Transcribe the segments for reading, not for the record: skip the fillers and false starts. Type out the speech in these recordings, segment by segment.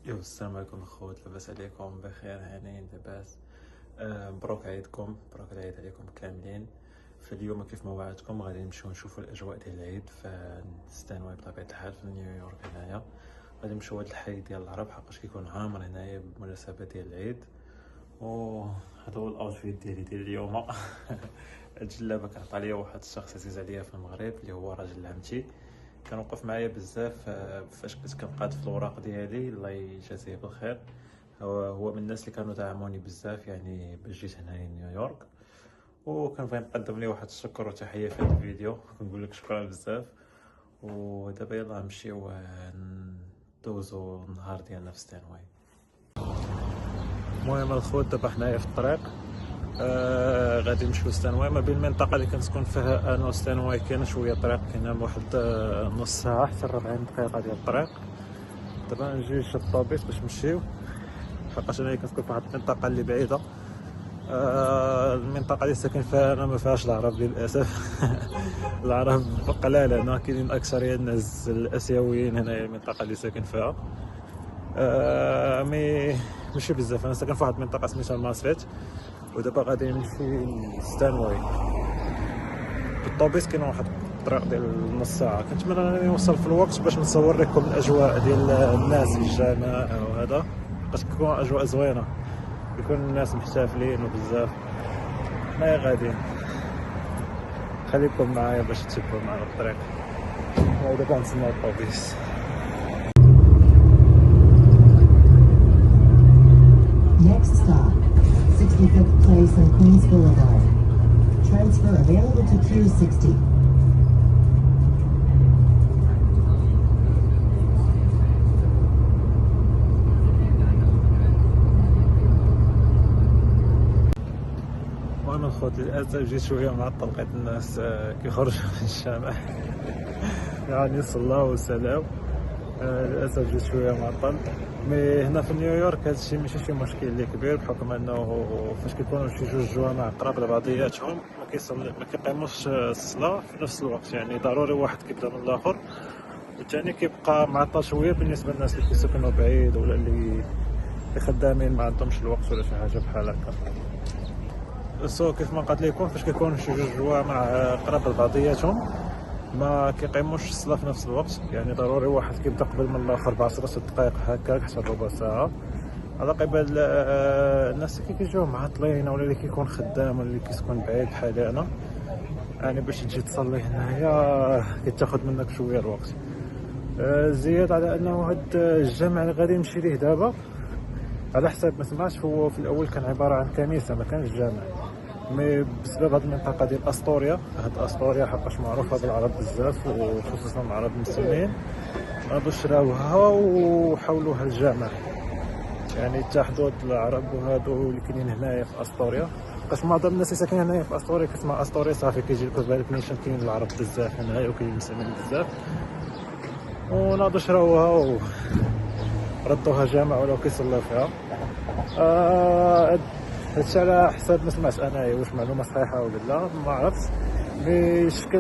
السلام عليكم الخوت، لاباس عليكم؟ بخير هانيين لاباس. مبروك عيدكم، مبروك العيد عليكم كاملين. فاليوم كيف ما وعدتكم غادي نمشيو نشوفوا الاجواء ديال العيد في ستانواي بطبيعه الحال في نيويورك. هنايا غادي نمشيو لهاد الحي ديال العرب حقاش كيكون عامر هنايا بالمناسبه ديال العيد. وهذا هو الاوتفيت ديال اليوم. هاد الجلابه كعطى ليا واحد الشخص عزيز عليا في المغرب اللي هو راجل عمتي، كنوقف معايا بزاف فاش كنت كنقاد في الوراق ديالي، الله يجازيه بالخير. هو من الناس اللي كانوا دعموني بزاف يعني باش جيت هنايا نيويورك، وكنبغي نقدم ليه واحد الشكر وتحيه في هذا الفيديو، كنقول لك شكرا بزاف. ودابا يلاه نمشيو ندوزو النهار ديالنا في ستانواي. المهم الخوت دابا حنايا في الطريق، غادي نمشيو ستانواي. ما بين المنطقه اللي كنسكن فيها انا وستانواي كاين شويه طريق، كاين واحد نص ساعه حتى 40 دقيقه ديال الطريق. دابا نجي نشد الطوبيس باش نمشيو، حقاش انا كنسكن في واحد المنطقه اللي بعيده. المنطقه اللي ساكن فيها انا ما فيهاش العرب للاسف. العرب قلال هنا، كاينين اكثريه الناس الاسيويين هنايا المنطقه اللي ساكن فيها. ماشي بزاف. انا ساكن في واحد المنطقه سميتها الماسفيت، ودابا غادي نمشي لستانواي بالطوبيس. كاين واحد الطريق ديال نص ساعه، كنتمنى انني نوصل في الوقت باش نصور لكم الاجواء ديال الناس في الجامع وهذا، باش تكون اجواء زوينه، يكون الناس محتفلين وبزاف. حنايا غاديين، خليكم معايا باش تشوفوا معنا الطريق. ودابا نتسناو الطوبيس. Next stop, 65th Place and Queens Boulevard. Transfer available to Q60. المهم الخوت للاسف جيت شويه معطل، لقيت الناس كيخرجوا من الجامع. يعني صلاو وسلاو. للاسف جيت شويه معطل. مي هنا في نيويورك هذا الشيء ماشي شي مشكل اللي كبير، بحكم انه فاش كيكونوا شي جوج جوامع قراب لبعضياتهم ما كيقيموش الصلاه في نفس الوقت، يعني ضروري واحد كيبدا من الاخر، والثاني كيبقى معطل شويه بالنسبه للناس اللي كيسكنوا بعيد ولا اللي خدامين ما عندهمش الوقت ولا شي حاجه بحال هكا. كيف ما قلت لكم، فاش كيكون شي جوج جوامع قراب لبعضياتهم ما كيقيموش الصلاه في نفس الوقت، يعني ضروري واحد كيبدا قبل من الاخر ب10 دقائق هكاك حتى ربع ساعه، على قبل الناس اللي كيجيو معطلين ولا اللي كيكون خدام ولا اللي كيسكن بعيد بحال انا. يعني باش تجي تصلي هنايا كتاخد منك شويه الوقت. زياد على انه هاد الجامع اللي غادي نمشي ليه دابا على حساب ما سمعتش، هو في الاول كان عباره عن كنيسه ما كانش جامع. مي بسبب هاد المنطقه ديال استوريا، هاد استوريا حقاش معروفه بالعرب بزاف وخصوصا العرب المسلمين، غادو شراوها وحولوها لجامع. يعني اتحدوا العرب وهادو اللي كاينين هنايا في استوريا، حقاش معظم الناس اللي ساكنين هنايا في استوريا كتسمع استوريا صافي كيجي لك في بالك نيشان كاين العرب بزاف هنايا وكاين المسلمين بزاف، وناضوا شراوها وردوها جامع ولاو كيصليو فيها. هادشي على حساب ما سمعتش انايا، واش معلومه صحيحه ولا لا ما عرفتش. مي الشكل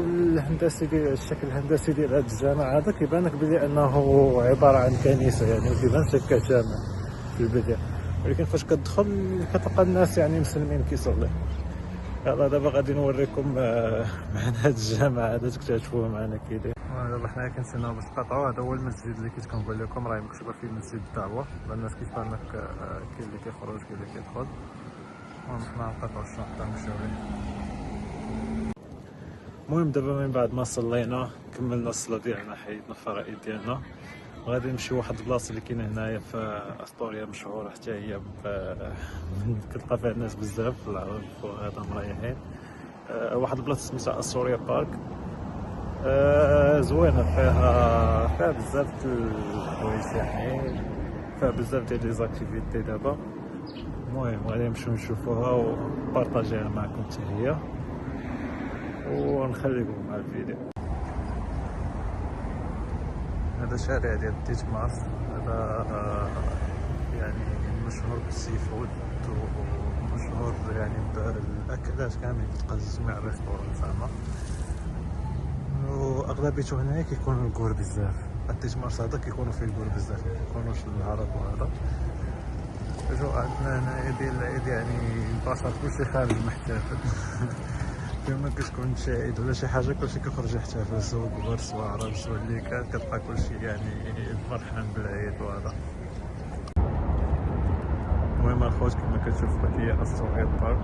الهندسي ديال هاد الجامع هذا كيبان لك بلي انه عباره عن كنيسه، يعني ما كيبانش هكا جامع في البدايه، ولكن فاش كتدخل كتلقى الناس يعني مسلمين كيصلي. يلا دابا غادي نوريكم معنا هاد الجامع هذا تكتشفوه معنا كي داير. دابا حنايا كنتسناو باش نقطعوا. هذا هو المسجد اللي كنت كنقول لكم راه مكتوبه فيه مسجد الدعوه، الناس كيبان لك كاين اللي كيخرج كاين اللي كيدخل. المهم حنا نقطعوا الشنطه نمشيو ليه. المهم دابا من بعد ما صلينا كملنا الصلاه ديالنا، حيدنا الفرائض ديالنا، غادي نمشيو واحد البلاصه اللي كاينه هنايا في استوريا مشهوره حتى هي كتلقى فيها الناس بزاف العرب وهذا مريحين. واحد البلاصه سميتها استوريا بارك. زوينه، فيها بزاف د الحوايج، يعني فيها بزاف ديال لي زاكتيفيتي دابا. المهم غادي نمشيو نشوفوها وبارطاجيها معكم حتى هي، ونخليكم مع الفيديو. هذا شارع ديال تيت مارس، هذا يعني مشهور بالسي فود ومشهور يعني بالاكلات كامل، تلقى جميع الريستورون زعما، واغلبيته هنايا كيكون الكور بزاف. التجمارس هذا كيكونوا فيه البول بزاف، مكيكونوش العرب وهذا. الأجواء عندنا هنايا ديال العيد يعني البشر كلشي خارج محتفل. فين ما كتكون شي عيد ولا شي حاجة كلشي كيخرج يحتفل، سواء كبار سواء عرب سواء اللي كان، كتلقى كلشي يعني فرحان بالعيد وهذا. المهم الخوت كما كتشوفوا هي أستوريا بارك،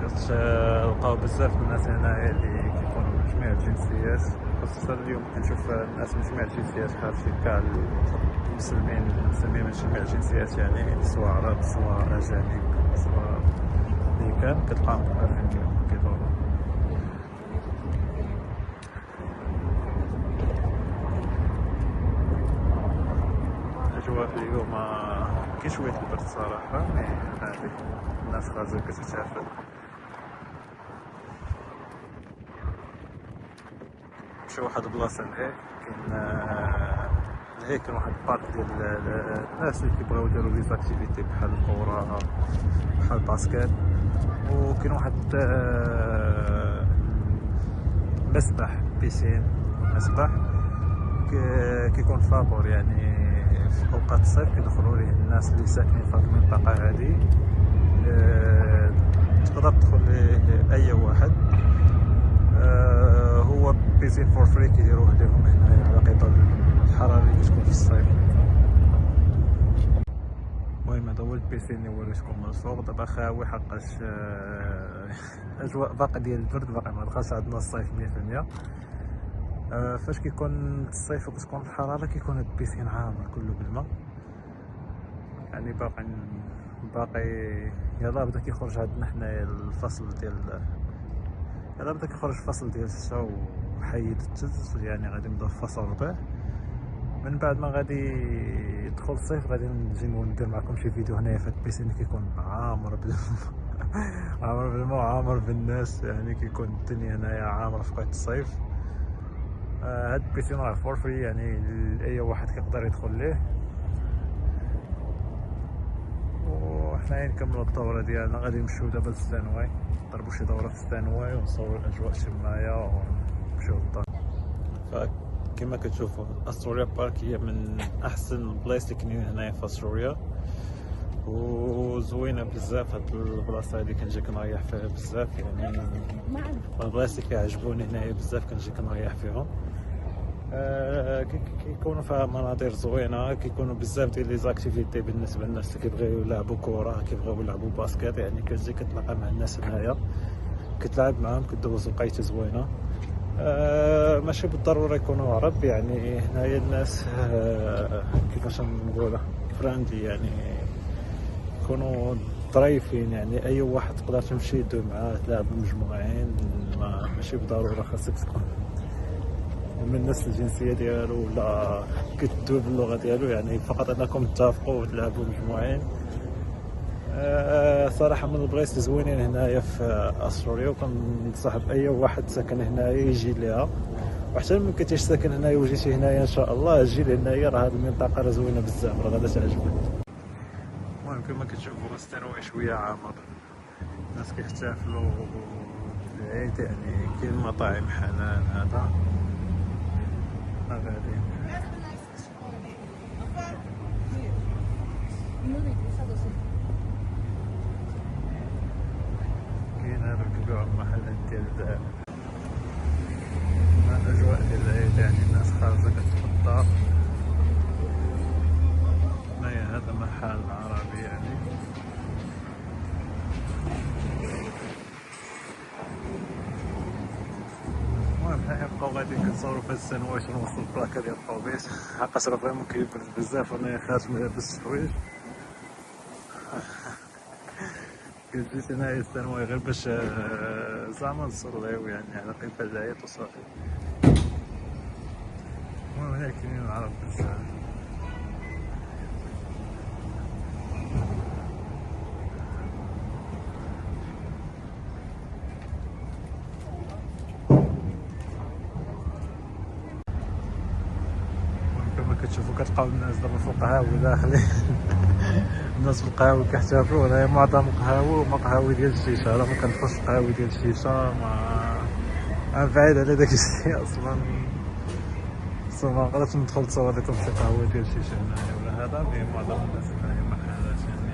كتلقاو بزاف الناس هنايا اللي كيكونوا من جميع الجنسيات، خصوصا اليوم كنشوف الناس من جميع الجنسيات خارجين كاع المسلمين من جميع الجنسيات، يعني سواء عرب سواء أجانب سواء اللي كان، كتلقاهم عارفين كيدوروا. الأجواء اليوم كاين شوية البرد صراحة، مي عادي الناس خارجة كتحتفل. مشاو واحد البلاصة لهيه كاين واحد البارك ديال الناس اللي كيبغيو يديرو لي زاكتيفيتي بحال الكورة بحال الباسكيت، وكاين واحد مسبح بيسين مسبح كيكون فابور، يعني في اوقات الصيف كيدخلوا ليه الناس اللي ساكنين في هذه المنطقة هذه، تقدر تدخل ليه اي واحد. هو بيسين فور فري كيديروه لهم هنا على قطار الحرارة اللي كتكون في الصيف. المهم هذا هو البيسين اللي وريتكم من الفوق، دابا خاوي حقاش الاجواء باقي ديال البرد، باقي ما دخلش عندنا الصيف 100%. فاش كيكون الصيف وكتكون الحرارة كيكون هاد البيسين عامر كله بالماء، يعني باقي يلاه بدا كيخرج عندنا حنايا الفصل ديال يلاه بدا كيخرج الفصل ديال الشتا وحيد الثلج، يعني غادي نبدا في فصل الربيع. من بعد ما غادي يدخل الصيف غادي نجي ندير معكم شي فيديو هنايا في هاد البيسين اللي كيكون عامر عامر بالماء وعامر بالناس، يعني كيكون الدنيا هنايا عامرة في وقت الصيف. هاد البيسين راه فور فري، يعني اي واحد كيقدر يدخل ليه. وحنايا نكملوا الدورة ديالنا، غادي نمشيو دابا لستانواي، نضربو شي دورة في ستانواي ونصورو الأجواء تمايا ونمشيو للدار. فكما كتشوفوا أستوريا بارك هي من أحسن البلايص اللي كاينين هنايا في أستوريا، وزوينة بزاف. هاد البلاصة هادي كنجي كنريح فيها بزاف، يعني البلايص اللي كيعجبوني هنايا بزاف كنجي كنريح فيهم. كيكونوا فيها مناظر زوينه، كيكونوا بزاف ديال لي زاكتيفيتي بالنسبه للناس اللي كيبغيو يلعبوا كره كيبغيو يلعبوا باسكيت، يعني كتجي كتلاقى مع الناس هنايا كتلعب معاهم كدوز وقيته زوينه. ماشي بالضروره يكونوا عرب، يعني هنايا الناس كيفاش نقولها فريندلي، يعني يكونوا ظريفين، يعني اي واحد تقدر تمشي دوي معاه تلعبوا مجموعين، ماشي بالضروره خاصك تكون من نفس الجنسيه ديالو ولا كتدوي باللغه ديالو، يعني فقط انكم تتفقوا وتلعبوا مجموعين. صراحه من البلايص زوينين هنايا في أستوريا، وكنصح باي واحد ساكن هنايا يجي ليها، وحتى ملي كنتيش ساكن هنايا وجيتي هنايا ان شاء الله جي لهنايا، راه هذه المنطقه راه زوينه بزاف، راه غادا تعجبك. المهم كما كتشوفوا ستانواي شويه عامر، الناس كيحتفلوا بالعيد، يعني كاين مطاعم حنان هذا غادي كاين هذا كيبيعوا المحلات ديال الذهب. الاجواء ديال العيد، يعني الناس خارجه كتفطر. هنايا هذا محل عربي، يعني المهم حنا نبقاو غادي كنصورو في هاد السنواش ونوصلو البلاكه ديال الطوبيس، حقاش راه فريمون كيبرد بزاف وانا خارج ما لابس الحوايج. جيت هنايا السنواي غير باش زعما نصليو، يعني على قبل العيد وصافي. المهم هنا كاينين العرب بزاف. كما كتشوفوا كتلقاو الناس دابا في القهاوي داخلين الناس في القهاوي كيحتفلوا. هنايا معظم قهاوي ومقهاوي ديال الشيشه، راه ما كندخلش القهاوي ديال الشيشه، ما بعيد على داك الشيء اصلا. ما نقدرش ندخل نتصور لكم شي قهوه ديال شي هنايا ولا هذا، مي معظم الناس هنايا ما حالات يعني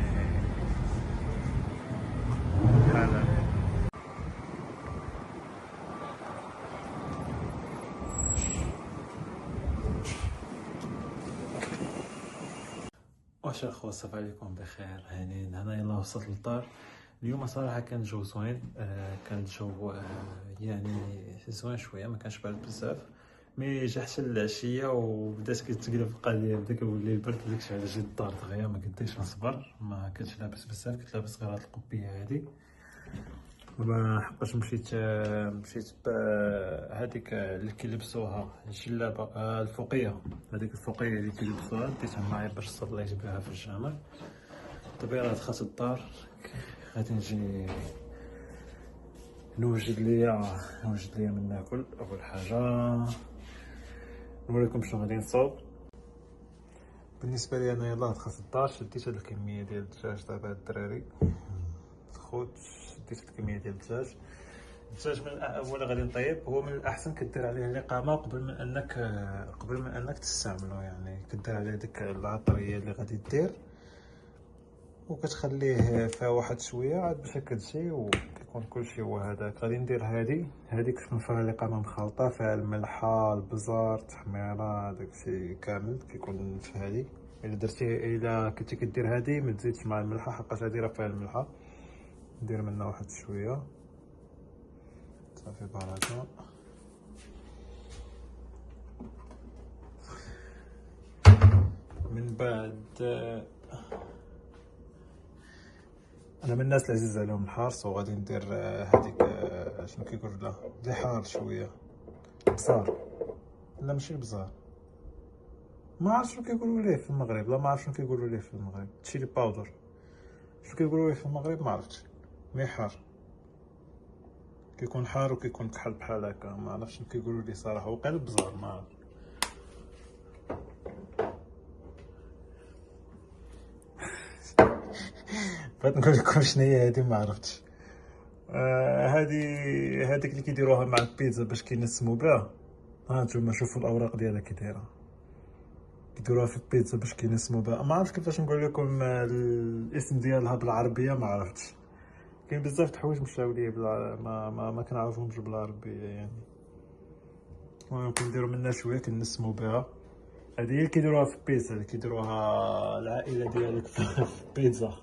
بحال هادي. واش اخوة الصباح عليكم بخير هانيين. انا يلا وصلت للدار اليوم. صراحه كان الجو زوين، كان الجو يعني زوين شويه، ما كانش بارد بزاف، مي جا حتى العشيه وبدات كتقلب القضيه، بدا كيولي البرد، داكشي علاش جيت الدار دغيا ما قديتش نصبر، ما كنتش لابس بزاف، كنت لابس غير هاد القبيه هادي. ما حقاش مشيت بهذيك اللي كيلبسوها الجلابه الفوقيه، هذيك الفوقيه اللي كيلبسوها ديتها معايا باش صليت بها في الجامع. دابا راه دخلت الدار، غادي نجي نوجد ليا من ناكل. اول حاجه نوريكم شنو غادي نصاوب. بالنسبه لي انا يلاه دخلت الدار، شديت هاد الكميه ديال الدجاج تاع الدراري خوت، شديت الكميه ديال الدجاج من اولا غادي نطيب. هو من الاحسن كدير عليه الاقامه قبل من انك تستعمله، يعني كدير عليه ديك العطريه اللي غادي دير وكتخليه فيها واحد شويه عاد باش كتجي وكيكون كلشي هو هذاك. غادي ندير هذيك تكون فيها الاقامه مخلطه، فيها الملحه البزار التحميره داكشي كامل كيكون في هذه. الا كنتي كدير هذه ما تزيدش مع الملحه، حقاش هذه راه فيها الملحه. ندير منها واحد شويه صافي بهذا. من بعد انا من الناس العزيز عليهم الحار، سو غادي ندير هذيك شنو كيقولوا لها اللي حار شويه، بزار. لا ماشي البزار، ما عرفت شنو كيقولوا ليه في المغرب، لا ما عرفت شنو كيقولوا ليه في المغرب، تشيلي باودر شنو كيقولوا ليه في المغرب ما عرفتش، مي حار كيكون حار وكيكون كحل بحال هكا، ما عرفتش شنو كيقولوا ليه صراحه، وقيل البزار ما عرفت. بغيت نقول لكم شنو هي هذه ما عرفتش. هذيك اللي كيديروها مع البيتزا باش كينسموا بها. ها نتوما شوفوا الاوراق ديالها كي دايره، كيديروها في البيتزا باش كينسموا بها. ما عرفتش كيفاش نقول لكم الاسم ديالها بالعربيه، ما عرفتش. كاين بزاف د الحوايج مشاو ليا ما كنعرفهمش بالعربيه يعني. المهم كنديروا منها شويه كنسموا بها. هذه هي اللي كيديروها في البيتزا، اللي كيديروها العائله ديالك في البيتزا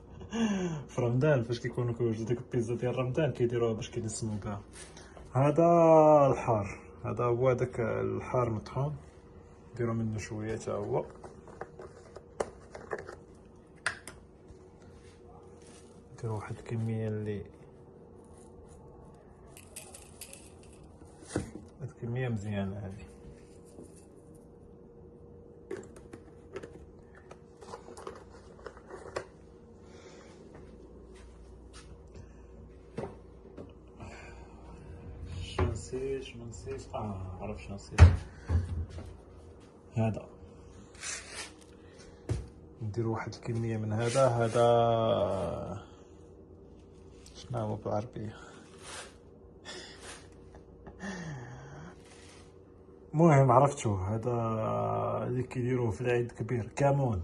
في رمضان، فاش كيكونوا كيوجدوا ديك البيتزا ديال رمضان كيديروها باش كينسموا بها. هذا الحار، هذا هو داك الحار مطحون، نديرو منه شويه حتى هو. نديرو واحد الكميه هاد الكميه مزيانه هادي. شنو نسيت عرفت شنو نسيت. هذا نديرو واحد الكميه من هذا شنو هو بالعربيه، المهم عرفتو. هذا اللي كيديروه في العيد الكبير، كمون.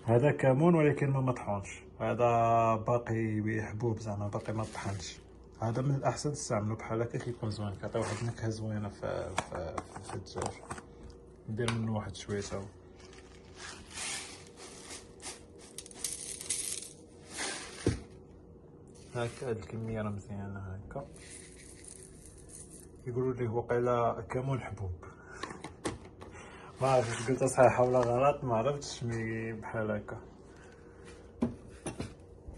هذا كمون ولكن ما مطحونش، هذا باقي حبوب زعما باقي ما طحنش. هذا من الاحسن تستعملو بحال هكا، كيكون زوين، كيعطي واحد النكهه زوينه في الدجاج. ندير منه واحد شويه تا هو. هكا هاد الكميه راه مزيانه هكا. يقولوا لي وقيلا كمون حبوب، ما عرفتش قلت صحيحه ولا غلط، ما عرفتش مي بحال هكا.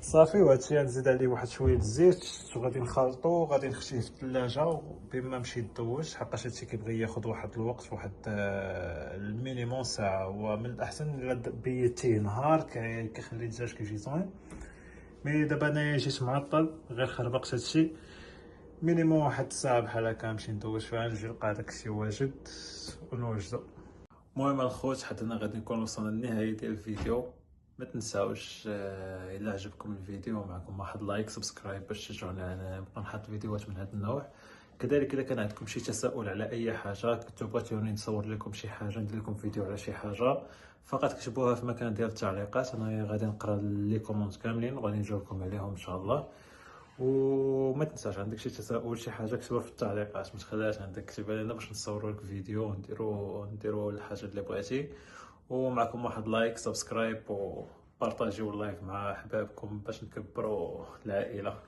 صافي وهادشي غنزيد عليه واحد شويه الزيت وغادي نخلطو، غادي نخشيه في الثلاجه بما مشي يدوج، حقاش هادشي كيبغي ياخذ واحد الوقت، واحد المينيموم ساعه. ومن الاحسن الا بيتيه نهار كيخلي الدجاج كيجي زوين. مي دابا انايا جيت معطل غير خربقت هادشي، مينيموم واحد الساعه بحال هكا نمشي ندوز فيها، نجي نلقى داكشي واجد ونوجدو. المهم الخوت حتى انا غادي نكون وصلنا للنهايه ديال الفيديو. ما تنساوش الا عجبكم الفيديو معكم واحد لايك سبسكرايب باش تشجعونا على نبقى نحط فيديوهات من هذا النوع. كذلك اذا كان عندكم شي تساؤل على اي حاجه، كنتو بغيتوني نصور لكم شي حاجه، ندير لكم فيديو على شي حاجه، فقط كتبوها في مكان ديال التعليقات، انا غادي نقرا لي كومونت كاملين وغادي نجاوبكم عليهم ان شاء الله. وما تنساش عندك شي تساؤل شي حاجه كتبها في التعليقات، ما تخليهاش عندك، كتبها لنا باش نصوروا لك فيديو ونديروا الحاجه اللي بغيتي. ومعكم واحد لايك، سبسكرايب وبارطاجيو اللايف مع احبابكم باش نكبروا العائله.